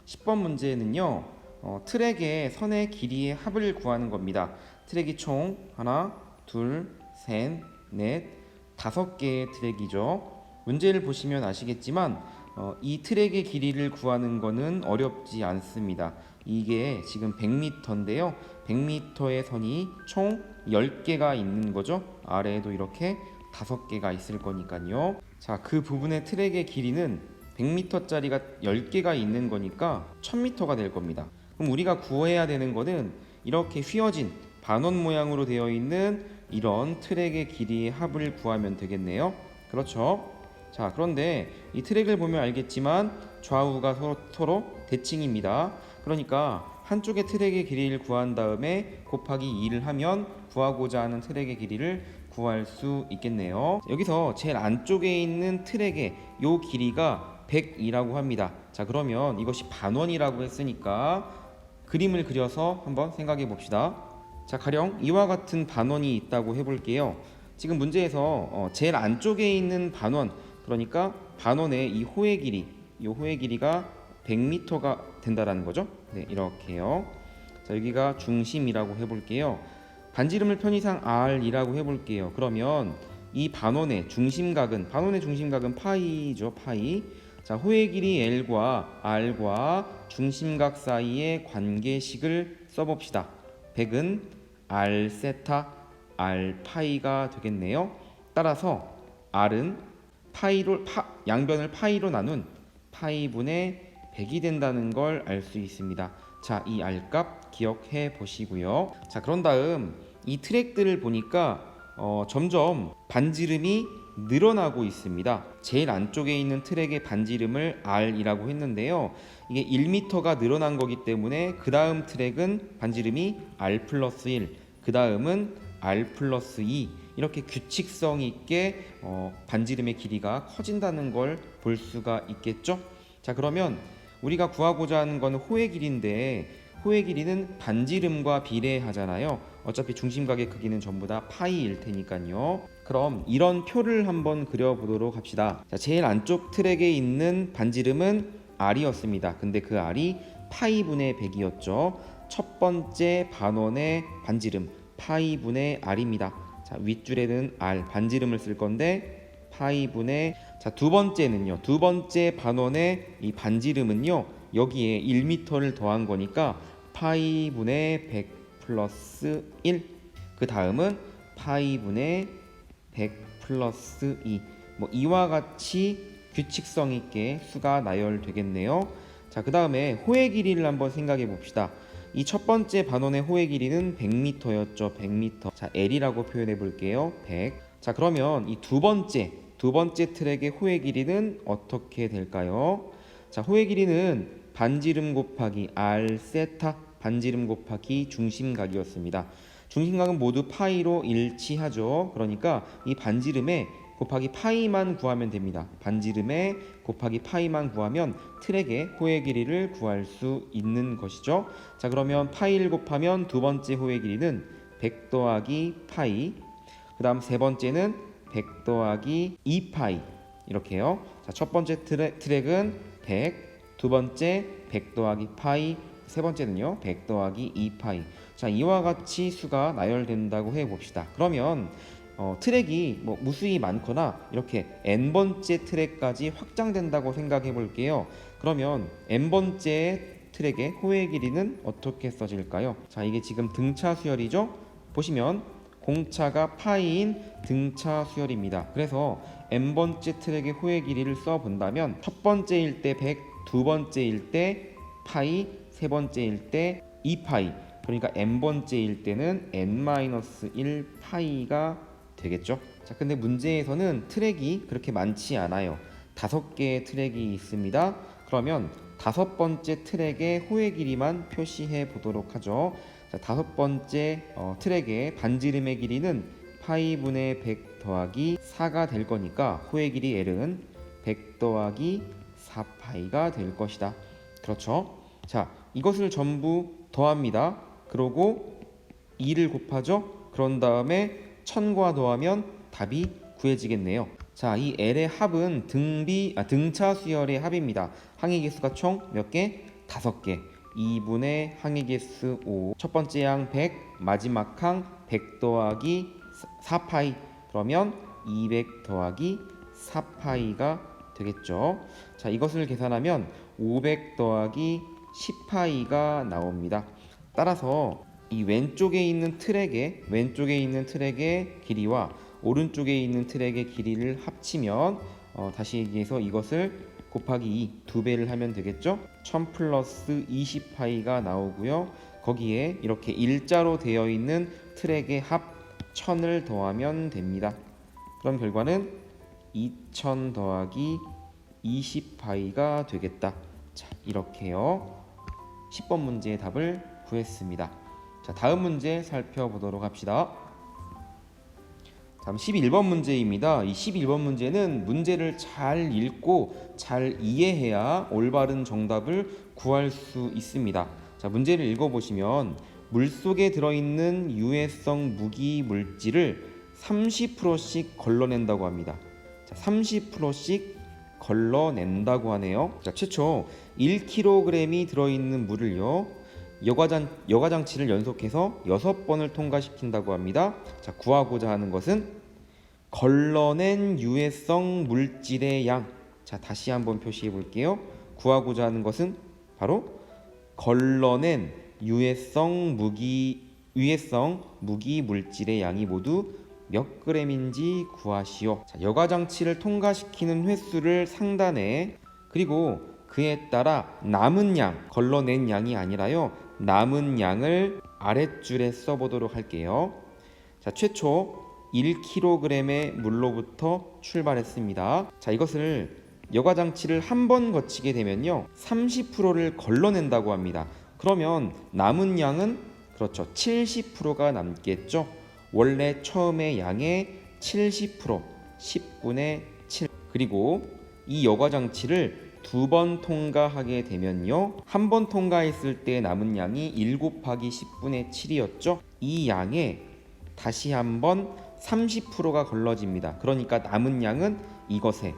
10번 문제는요. 트랙의 선의 길이의 합을 구하는 겁니다. 트랙이 총 하나, 둘, 셋, 넷, 5개의 트랙이죠. 문제를 보시면 아시겠지만 이 트랙의 길이를 구하는 거는 어렵지 않습니다. 이게 지금 100m인데요. 100m의 선이 총 10개가 있는 거죠. 아래에도 이렇게 5개가 있을 거니까요. 자, 그 부분의 트랙의 길이는 100m짜리가 10개가 있는 거니까 1000m가 될 겁니다. 그럼 우리가 구해야 되는 거는 이렇게 휘어진 반원 모양으로 되어 있는 이런 트랙의 길이의 합을 구하면 되겠네요. 그렇죠? 자, 그런데 이 트랙을 보면 알겠지만 좌우가 서로 대칭입니다. 그러니까 한쪽의 트랙의 길이를 구한 다음에 곱하기 2를 하면 구하고자 하는 트랙의 길이를 구할 수 있겠네요. 여기서 제일 안쪽에 있는 트랙의 요 길이가 100이라고 합니다. 자, 그러면 이것이 반원이라고 했으니까 그림을 그려서 한번 생각해 봅시다. 자, 가령 이와 같은 반원이 있다고 해볼게요. 지금 문제에서 제일 안쪽에 있는 반원, 그러니까 반원의 이 호의 길이, 이 호의 길이가 100m가 된다라는 거죠. 네, 이렇게요. 자, 여기가 중심이라고 해볼게요. 반지름을 편의상 r이라고 해볼게요. 그러면 이 반원의 중심각은 파이죠, 파이. 자, 호의 길이 l과 r과 중심각 사이의 관계식을 써봅시다. 100은 r 세타 r 파이가 되겠네요. 따라서 r은 양변을 파이로 나눈 파이분의 100이 된다는 걸 알 수 있습니다. 자, 이 r 값 기억해 보시고요. 자, 그런 다음 이 트랙들을 보니까 점점 반지름이 늘어나고 있습니다. 제일 안쪽에 있는 트랙의 반지름을 r이라고 했는데요. 이게 1m가 늘어난 거기 때문에 그 다음 트랙은 반지름이 r 플러스 1, 그 다음은 r 플러스 2, 이렇게 규칙성 있게 반지름의 길이가 커진다는 걸 볼 수가 있겠죠. 자, 그러면 우리가 구하고자 하는 건 호의 길이인데 호의 길이는 반지름과 비례하잖아요. 어차피 중심각의 크기는 전부 다 파이일 테니까요. 그럼 이런 표를 한번 그려보도록 합시다. 자, 제일 안쪽 트랙에 있는 반지름은 r이었습니다. 근데 그 r이 파이분의 100이었죠. 첫 번째 반원의 반지름 파이분의 r입니다. 자, 윗줄에는 r 반지름을 쓸 건데 파이분의, 자, 두 번째 반원의 이 반지름은요, 여기에 1m를 더한 거니까 파이분의 100 플러스 1, 그 다음은 파이분의 100 플러스 2, 이와 같이 규칙성 있게 수가 나열되겠네요. 자, 그 다음에 호의 길이를 한번 생각해 봅시다. 이 첫 번째 반원의 호의 길이는 100m였죠. 100m. 자, L이라고 표현해 볼게요. 100. 자, 그러면 이 두 번째 트랙의 호의 길이는 어떻게 될까요? 자, 호의 길이는 반지름 곱하기 r 세타 반지름 곱하기 중심각이었습니다. 중심각은 모두 파이로 일치하죠. 그러니까 이 반지름에 곱하기 파이만 구하면 됩니다. 반지름에 곱하기 파이만 구하면 트랙의 호의 길이를 구할 수 있는 것이죠. 자, 그러면 파이를 곱하면 두 번째 호의 길이는 100 더하기 파이, 그 다음 세 번째는 100 더하기 2파이, 이렇게요. 자, 첫 번째 트랙은 100, 두 번째 100 더하기 파이, 세 번째는요 100 더하기 2파이. 자, 이와 같이 수가 나열된다고 해봅시다. 그러면 트랙이 무수히 많거나 이렇게 n번째 트랙까지 확장된다고 생각해 볼게요. 그러면 n번째 트랙의 호의 길이는 어떻게 써질까요? 자, 이게 지금 등차 수열이죠. 보시면 공차가 파이인 등차 수열입니다. 그래서 n번째 트랙의 호의 길이를 써본다면 첫 번째일 때 100, 두 번째일 때 파이, 세 번째일 때 2파이, 그러니까 n번째일 때는 n-1 파이가 되겠죠. 자, 근데 문제에서는 트랙이 그렇게 많지 않아요. 5개의 트랙이 있습니다. 그러면 5번째 트랙의 호의 길이만 표시해 보도록 하죠. 자, 5번째 트랙의 반지름의 길이는 파이분의 100 더하기 4가 될 거니까 호의 길이 L은 100 더하기 4파이가 될 것이다. 그렇죠? 자, 이것을 전부 더합니다. 그러고 2를 곱하죠. 그런 다음에 1000과 더하면 답이 구해지겠네요. 자, 이 L의 합은 등차 수열의 합입니다. 항의 개수가 총 몇 개? 5개 2분의 항의 개수 5 첫 번째 항 100 마지막 항 100 더하기 4파이 그러면 200 더하기 4파이가 되겠죠. 자, 이것을 계산하면 500 더하기 10파이가 나옵니다. 따라서 이 왼쪽에 있는 트랙의 길이와 오른쪽에 있는 트랙의 길이를 합치면 다시 얘기해서 이것을 곱하기 2, 2배를 하면 되겠죠. 1000 플러스 20파이가 나오고요. 거기에 이렇게 일자로 되어 있는 트랙의 합 1000을 더하면 됩니다. 그럼 결과는 2000 더하기 20파이가 되겠다. 자, 이렇게요. 10번 문제의 답을 구했습니다. 자, 다음 문제 살펴보도록 합시다. 다음 11번 문제입니다. 이 11번 문제는 문제를 잘 읽고 잘 이해해야 올바른 정답을 구할 수 있습니다. 자, 문제를 읽어보시면 물속에 들어있는 유해성 무기 물질을 30%씩 걸러낸다고 합니다. 자, 30%씩 걸러낸다고 하네요. 자, 최초 1kg이 들어있는 물을요. 여과장치를 연속해서 6번을 통과시킨다고 합니다. 자, 구하고자 하는 것은 걸러낸 유해성 물질의 양. 자, 다시 한번 표시해 볼게요. 구하고자 하는 것은 바로 걸러낸 유해성 무기 물질의 양이 모두 몇 g인지 구하시오. 자, 여과장치를 통과시키는 횟수를 상단에 그리고 그에 따라 남은 양, 걸러낸 양이 아니라요. 남은 양을 아랫줄에 써보도록 할게요. 자, 최초 1kg의 물로부터 출발했습니다. 자, 이것을 여과장치를 한 번 거치게 되면요 30%를 걸러낸다고 합니다. 그러면 남은 양은 그렇죠 70%가 남겠죠. 원래 처음의 양의 70% 10분의 7 그리고 이 여과장치를 2번 통과하게 되면요 한 번 통과했을 때 남은 양이 1 곱하기 10분의 7이었죠. 이 양에 다시 한번 30%가 걸러집니다. 그러니까 남은 양은 이것에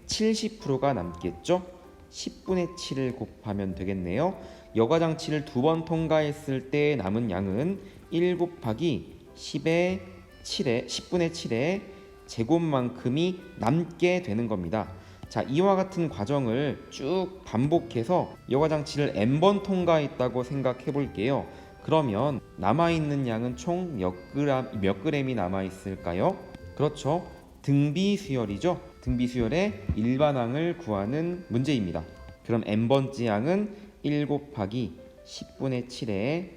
70%가 남겠죠. 10분의 7을 곱하면 되겠네요. 여과장치를 2번 통과했을 때 남은 양은 1 곱하기 10의 7의 10분의 7의 제곱만큼이 남게 되는 겁니다. 자, 이와 같은 과정을 쭉 반복해서 여과장치를 n번 통과했다고 생각해 볼게요. 그러면 남아있는 양은 총 몇 g이 남아있을까요? 그렇죠. 등비수열이죠. 등비수열의 일반항을 구하는 문제입니다. 그럼 n번째 양은 1 곱하기 10분의 7의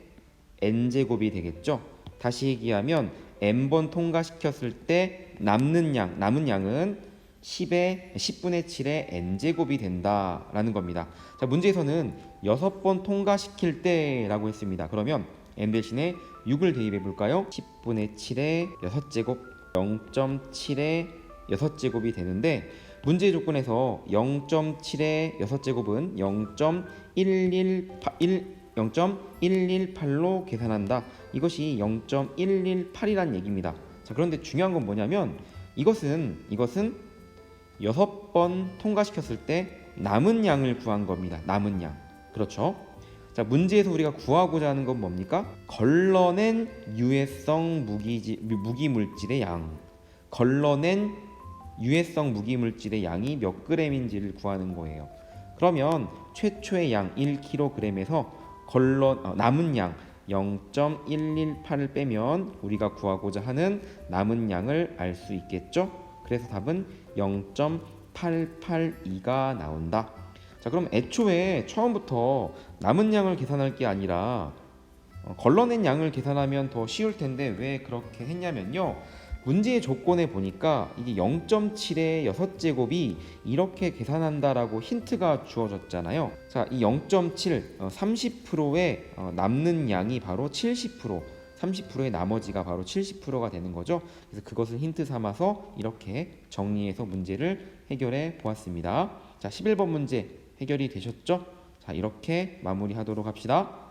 n제곱이 되겠죠. 다시 얘기하면 n번 통과시켰을 때 남은 양은 10분의 7의 n제곱이 된다라는 겁니다. 자, 문제에서는 6번 통과시킬 때라고 했습니다. 그러면 n 대신에 6을 대입해 볼까요? 10분의 7의 6제곱 0.7의 6제곱이 되는데 문제 조건에서 0.7의 6제곱은 0.118로 계산한다. 이것이 0.118이란 얘기입니다. 자, 그런데 중요한 건 뭐냐면 이것은 6번 통과시켰을 때 남은 양을 구한 겁니다. 남은 양. 그렇죠? 자, 문제에서 우리가 구하고자 하는 건 뭡니까? 걸러낸 유해성 무기 물질의 양. 걸러낸 유해성 무기 물질의 양이 몇 g인지를 구하는 거예요. 그러면 최초의 양 1kg에서 남은 양 0.118을 빼면 우리가 구하고자 하는 남은 양을 알 수 있겠죠? 그래서 답은 0.882가 나온다. 자, 그럼 애초에 처음부터 남은 양을 계산할 게 아니라 걸러낸 양을 계산하면 더 쉬울 텐데 왜 그렇게 했냐면요. 문제의 조건에 보니까 이게 0.7의 6제곱이 이렇게 계산한다라고 힌트가 주어졌잖아요. 자, 이 0.7, 30%의 남는 양이 바로 70%, 30%의 나머지가 바로 70%가 되는 거죠. 그래서 그것을 힌트 삼아서 이렇게 정리해서 문제를 해결해 보았습니다. 자, 11번 문제 해결이 되셨죠? 자, 이렇게 마무리하도록 합시다.